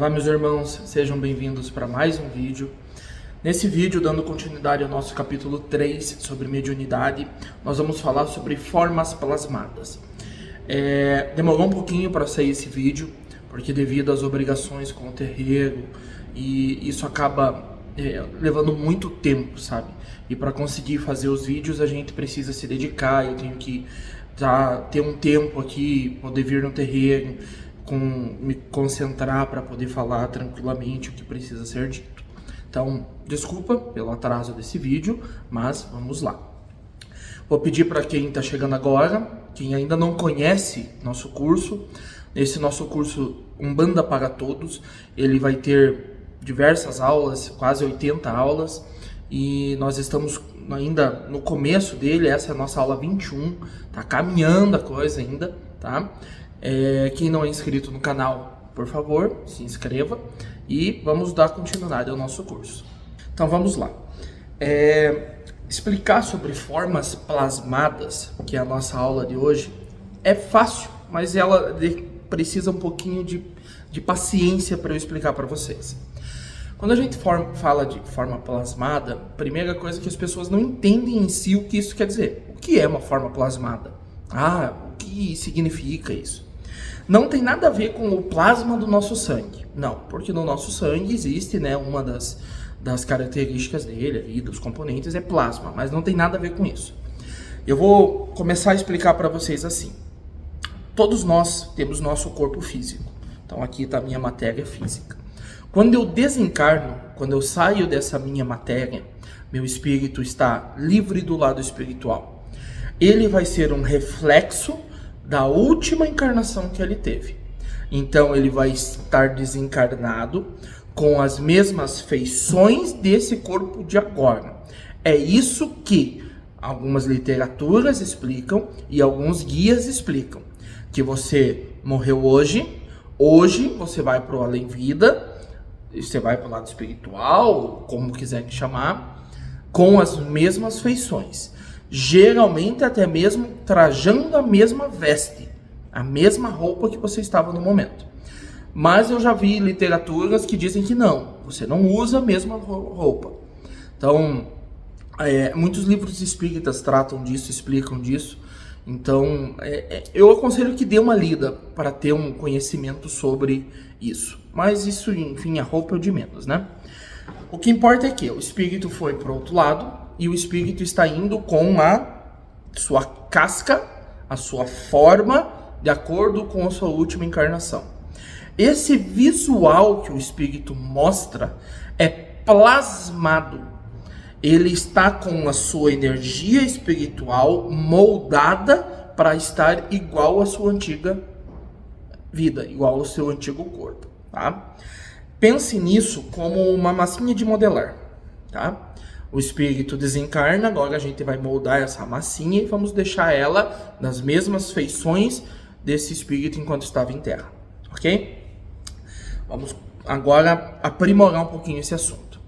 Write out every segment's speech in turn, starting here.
Olá meus irmãos, sejam bem-vindos para mais um vídeo. Nesse vídeo, dando continuidade ao nosso capítulo 3 sobre mediunidade, nós vamos falar sobre formas plasmadas. Demorou um pouquinho para sair esse vídeo, porque devido às obrigações com o terreiro, e isso acaba levando muito tempo, sabe? E para conseguir fazer os vídeos a gente precisa se dedicar, eu tenho que ter um tempo aqui, poder vir no terreiro, me concentrar para poder falar tranquilamente o que precisa ser dito. Então, desculpa pelo atraso desse vídeo, mas vamos lá. Vou pedir para quem está chegando agora, quem ainda não conhece nosso curso, esse nosso curso Umbanda para Todos, ele vai ter diversas aulas, quase 80 aulas, e nós estamos ainda no começo dele. Essa é a nossa aula 21, tá caminhando a coisa ainda, tá? Quem não é inscrito no canal, por favor, se inscreva e vamos dar continuidade ao nosso curso. Então vamos lá. Explicar sobre formas plasmadas, que é a nossa aula de hoje, é fácil, mas ela precisa um pouquinho de paciência para eu explicar para vocês. Quando a gente fala de forma plasmada, a primeira coisa é que as pessoas não entendem em si o que isso quer dizer. O que é uma forma plasmada? O que significa isso? Não tem nada a ver com o plasma do nosso sangue. Não, porque no nosso sangue existe, né, uma das características dele, ali, dos componentes, é plasma, mas não tem nada a ver com isso. Eu vou começar a explicar para vocês assim. Todos nós temos nosso corpo físico. Então aqui está a minha matéria física. Quando eu desencarno, quando eu saio dessa minha matéria, meu espírito está livre do lado espiritual. Ele vai ser um reflexo da última encarnação que ele teve. Então ele vai estar desencarnado com as mesmas feições desse corpo de agora. É isso que algumas literaturas explicam e alguns guias explicam. Que você morreu hoje você vai para o além-vida, você vai para o lado espiritual, como quiser chamar, com as mesmas feições. Geralmente até mesmo trajando a mesma veste, a mesma roupa que você estava no momento. Mas eu já vi literaturas que dizem que não, você não usa a mesma roupa. Então, muitos livros espíritas tratam disso, explicam disso. Então, eu aconselho que dê uma lida para ter um conhecimento sobre isso. Mas isso, enfim, a roupa é o de menos, né? O que importa é que o espírito foi para o outro lado e o espírito está indo com a sua casca, a sua forma, de acordo com a sua última encarnação. Esse visual que o espírito mostra é plasmado. Ele está com a sua energia espiritual moldada para estar igual à sua antiga vida, igual ao seu antigo corpo, tá? Pense nisso como uma massinha de modelar, tá? O espírito desencarna, agora a gente vai moldar essa massinha e vamos deixar ela nas mesmas feições desse espírito enquanto estava em terra, ok? Vamos agora aprimorar um pouquinho esse assunto.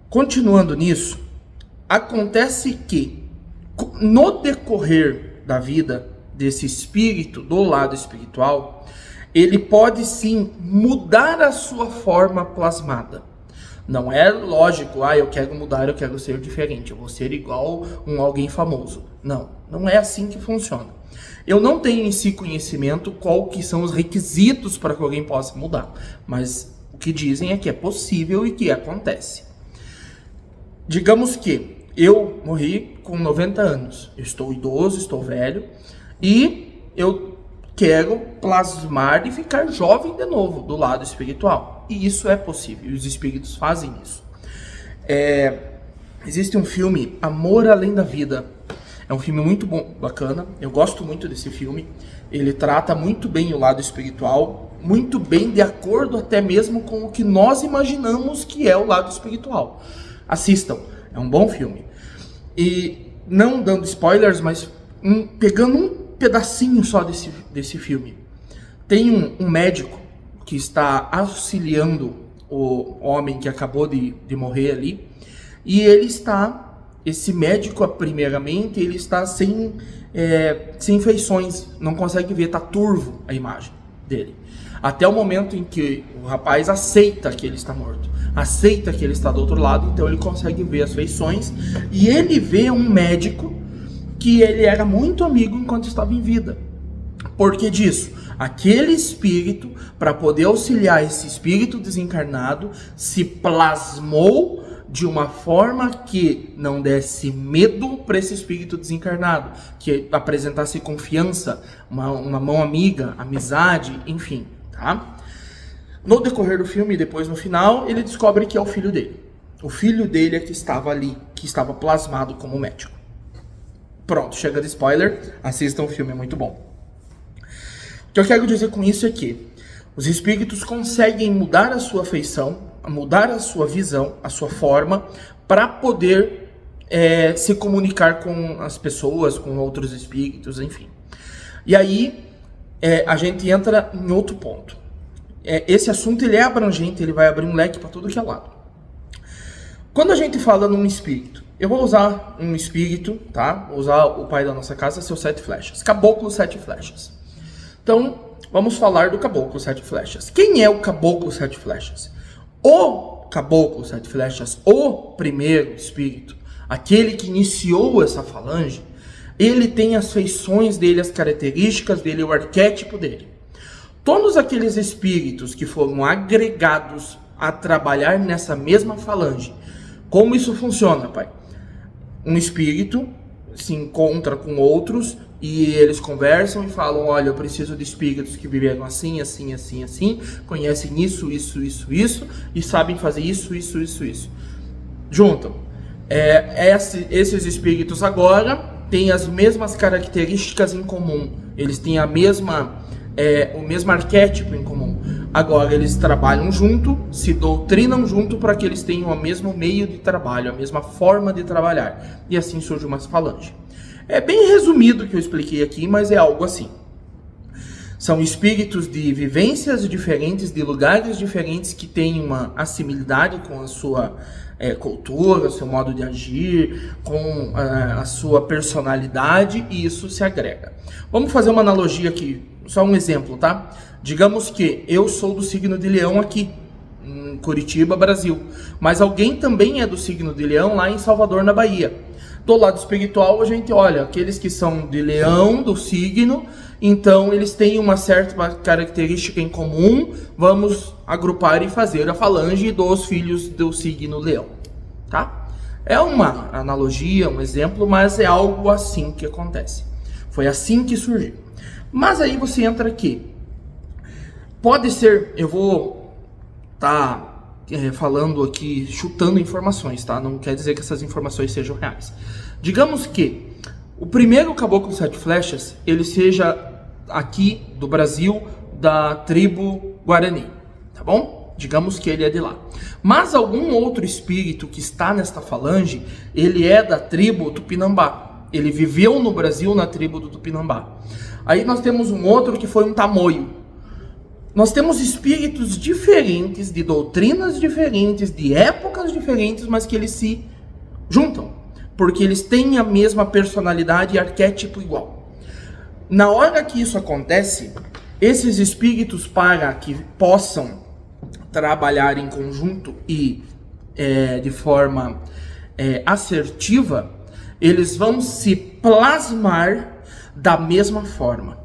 Continuando nisso, acontece que no decorrer da vida desse espírito do lado espiritual, ele pode sim mudar a sua forma plasmada. Não é lógico, eu quero mudar, eu quero ser diferente, eu vou ser igual alguém famoso. Não, não é assim que funciona. Eu não tenho em si conhecimento qual que são os requisitos para que alguém possa mudar, mas o que dizem é que é possível e que acontece. Digamos que eu morri com 90 anos, eu estou idoso, estou velho, e eu quero plasmar e ficar jovem de novo do lado espiritual. E isso é possível, e os espíritos fazem isso. Existe um filme, Amor Além da Vida. É um filme muito bom, bacana, eu gosto muito desse filme. Ele trata muito bem o lado espiritual, muito bem de acordo até mesmo com o que nós imaginamos que é o lado espiritual. Assistam, é um bom filme. E não dando spoilers, mas pegando um pedacinho só desse filme. Tem um médico que está auxiliando o homem que acabou de morrer ali, e esse médico, primeiramente, ele está sem feições, não consegue ver, está turvo a imagem, dele. Até o momento em que o rapaz aceita que ele está morto, aceita que ele está do outro lado, então ele consegue ver as feições e ele vê um médico que ele era muito amigo enquanto estava em vida. Por que disso? Aquele espírito, para poder auxiliar esse espírito desencarnado, se plasmou de uma forma que não desse medo para esse espírito desencarnado, que apresentasse confiança, uma mão amiga, amizade, enfim, tá? No decorrer do filme, depois no final, ele descobre que é o filho dele. O filho dele é que estava ali, que estava plasmado como médico. Pronto, chega de spoiler, assistam o filme, é muito bom. O que eu quero dizer com isso é que os espíritos conseguem mudar a sua feição, mudar a sua visão, a sua forma, para poder se comunicar com as pessoas, com outros espíritos, enfim. E aí a gente entra em outro ponto. Esse assunto ele é abrangente, ele vai abrir um leque para tudo que é lado. Quando a gente fala num espírito, eu vou usar um espírito, tá? Vou usar o pai da nossa casa, seus 7 flechas. Caboclo 7 flechas. Então, vamos falar do Caboclo 7 flechas. Quem é o Caboclo 7 flechas? O Caboclo 7 flechas, o primeiro espírito, aquele que iniciou essa falange, ele tem as feições dele, as características dele, o arquétipo dele. Todos aqueles espíritos que foram agregados a trabalhar nessa mesma falange, como isso funciona, pai? Um espírito se encontra com outros e eles conversam e falam, olha, eu preciso de espíritos que viveram assim, assim, assim, assim, conhecem isso, isso, isso, isso, e sabem fazer isso, isso, isso, isso. Juntam. Esses espíritos agora têm as mesmas características em comum, eles têm o mesmo arquétipo em comum. Agora eles trabalham junto, se doutrinam junto para que eles tenham o mesmo meio de trabalho, a mesma forma de trabalhar. E assim surge uma falange. É bem resumido o que eu expliquei aqui, mas é algo assim. São espíritos de vivências diferentes, de lugares diferentes, que têm uma assimilidade com a sua cultura, seu modo de agir, com a sua personalidade, e isso se agrega. Vamos fazer uma analogia aqui, só um exemplo, tá? Digamos que eu sou do signo de Leão aqui, em Curitiba, Brasil, mas alguém também é do signo de Leão lá em Salvador, na Bahia. Do lado espiritual, a gente olha, aqueles que são de Leão, do signo, então eles têm uma certa característica em comum, vamos agrupar e fazer a falange dos filhos do signo Leão, tá? É uma analogia, um exemplo, mas é algo assim que acontece. Foi assim que surgiu. Mas aí você entra aqui. Pode ser, eu vou falando aqui, chutando informações, tá? Não quer dizer que essas informações sejam reais. Digamos que o primeiro Caboclo 7 flechas, ele seja aqui do Brasil, da tribo Guarani, tá bom? Digamos que ele é de lá. Mas algum outro espírito que está nesta falange, ele é da tribo Tupinambá. Ele viveu no Brasil na tribo do Tupinambá. Aí nós temos um outro que foi um tamoio. Nós temos espíritos diferentes, de doutrinas diferentes, de épocas diferentes, mas que eles se juntam, porque eles têm a mesma personalidade e arquétipo igual. Na hora que isso acontece, esses espíritos, para que possam trabalhar em conjunto e de forma assertiva, eles vão se plasmar da mesma forma.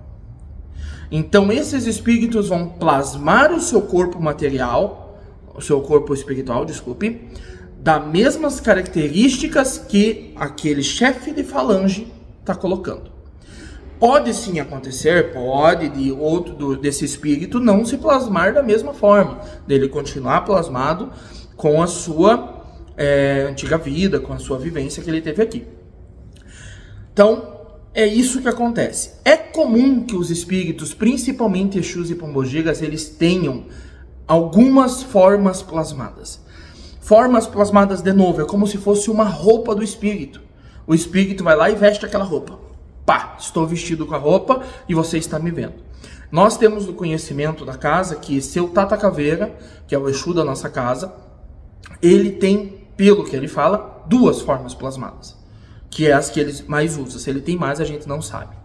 Então esses espíritos vão plasmar o seu corpo material, o seu corpo espiritual, desculpe, das mesmas características que aquele chefe de falange está colocando. Pode sim acontecer, pode desse espírito não se plasmar da mesma forma, dele continuar plasmado com a sua antiga vida, com a sua vivência que ele teve aqui. Então, é isso que acontece. É comum que os espíritos, principalmente Exus e Pombogiras, eles tenham algumas formas plasmadas. Formas plasmadas, de novo, é como se fosse uma roupa do espírito. O espírito vai lá e veste aquela roupa. Pá, estou vestido com a roupa e você está me vendo. Nós temos o conhecimento da casa que seu Tata Caveira, que é o Exu da nossa casa, ele tem, pelo que ele fala, 2 formas plasmadas, que é as que ele mais usa. Se ele tem mais, a gente não sabe.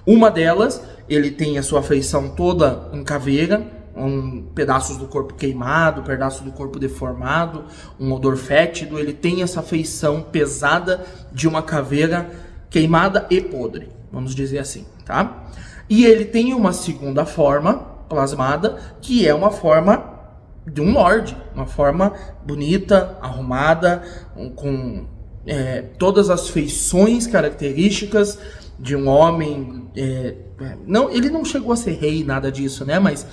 Uma delas ele tem a sua feição toda em caveira, pedaços do corpo queimado, pedaços do corpo deformado, um odor fétido. Ele tem essa feição pesada de uma caveira queimada e podre, vamos dizer assim, tá? E ele tem uma segunda forma plasmada, que é uma forma de um lorde, uma forma bonita, arrumada, com todas as feições características de um homem. Ele não chegou a ser rei, nada disso, né? Mas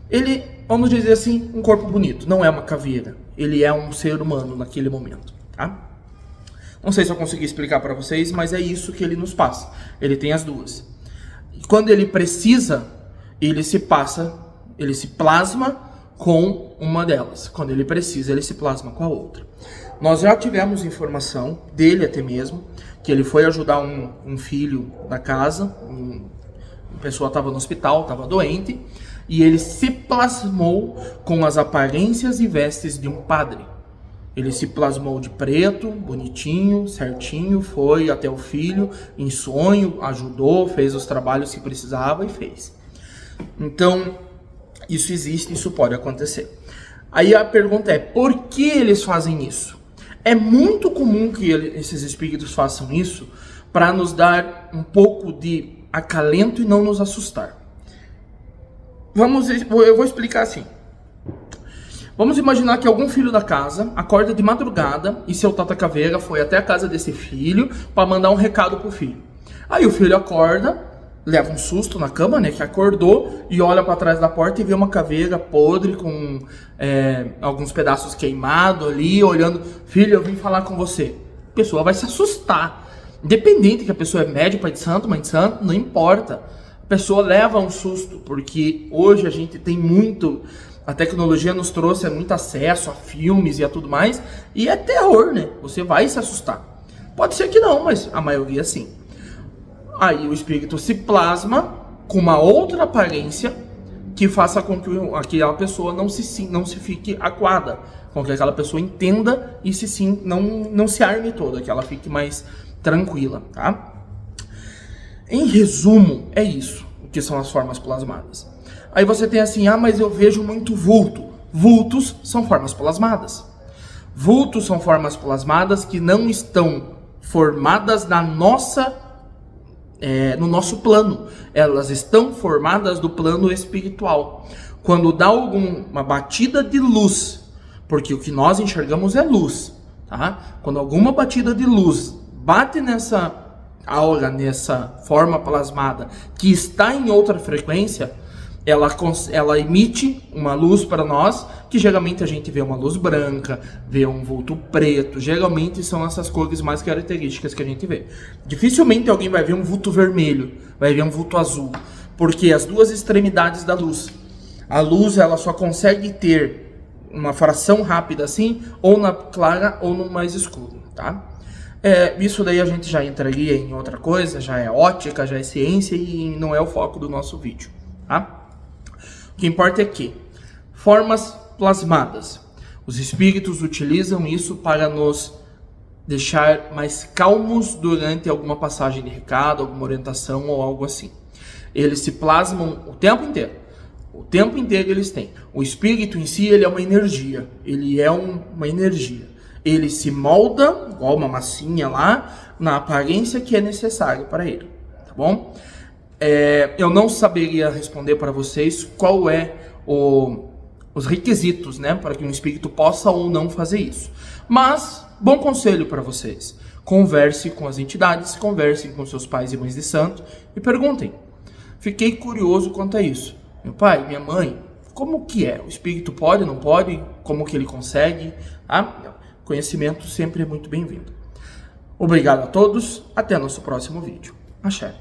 ele, vamos dizer assim, um corpo bonito. Não é uma caveira. Ele é um ser humano naquele momento, tá? Não sei se eu consegui explicar para vocês, mas é isso que ele nos passa. Ele tem as duas. E quando ele precisa, ele se plasma com uma delas. Quando ele precisa, ele se plasma com a outra. Nós já tivemos informação dele até mesmo, que ele foi ajudar um filho da casa, a pessoa estava no hospital, estava doente, e ele se plasmou com as aparências e vestes de um padre. Ele se plasmou de preto, bonitinho, certinho, foi até o filho, em sonho, ajudou, fez os trabalhos que precisava e fez. Então, isso existe, isso pode acontecer. Aí a pergunta é, por que eles fazem isso? É muito comum que esses espíritos façam isso para nos dar um pouco de acalento e não nos assustar. Eu vou explicar assim. Vamos imaginar que algum filho da casa acorda de madrugada e seu Tata Caveira foi até a casa desse filho para mandar um recado pro filho. Aí o filho acorda, leva um susto na cama, né, que acordou, e olha para trás da porta e vê uma caveira podre com alguns pedaços queimados ali, olhando. Filho, eu vim falar com você. A pessoa vai se assustar. Independente que a pessoa é médium, pai de santo, mãe de santo, não importa. A pessoa leva um susto, porque hoje a gente tem muito... A tecnologia nos trouxe muito acesso a filmes e a tudo mais, e é terror, né? Você vai se assustar. Pode ser que não, mas a maioria sim. Aí o espírito se plasma com uma outra aparência que faça com que aquela pessoa não se fique acuada, com que aquela pessoa entenda e não se arme toda, que ela fique mais tranquila, tá? Em resumo, é isso o que são as formas plasmadas. Aí você tem assim, mas eu vejo muito vulto. Vultos são formas plasmadas. Vultos são formas plasmadas que não estão formadas no nosso plano. Elas estão formadas do plano espiritual. Quando dá uma batida de luz, porque o que nós enxergamos é luz, tá? Quando alguma batida de luz bate nessa aura, nessa forma plasmada, que está em outra frequência, ela emite uma luz para nós, que geralmente a gente vê uma luz branca, vê um vulto preto, geralmente são essas cores mais características que a gente vê. Dificilmente alguém vai ver um vulto vermelho, vai ver um vulto azul, porque as duas extremidades da luz. A luz, ela só consegue ter uma fração rápida assim, ou na clara ou no mais escuro, tá? Isso daí a gente já entraria em outra coisa, já é ótica, já é ciência e não é o foco do nosso vídeo, tá? O que importa é que formas plasmadas, os espíritos utilizam isso para nos deixar mais calmos durante alguma passagem de recado, alguma orientação ou algo assim. Eles se plasmam o tempo inteiro. O tempo inteiro eles têm. O espírito em si, ele é uma energia. Ele é uma energia. Ele se molda, igual uma massinha lá, na aparência que é necessário para ele. Tá bom? Eu não saberia responder para vocês qual é os requisitos, né, para que um espírito possa ou não fazer isso. Mas, bom conselho para vocês. Converse com as entidades, conversem com seus pais e mães de santo e perguntem. Fiquei curioso quanto a isso. Meu pai, minha mãe, como que é? O espírito pode, não pode? Como que ele consegue? Conhecimento sempre é muito bem-vindo. Obrigado a todos, até nosso próximo vídeo. Axé.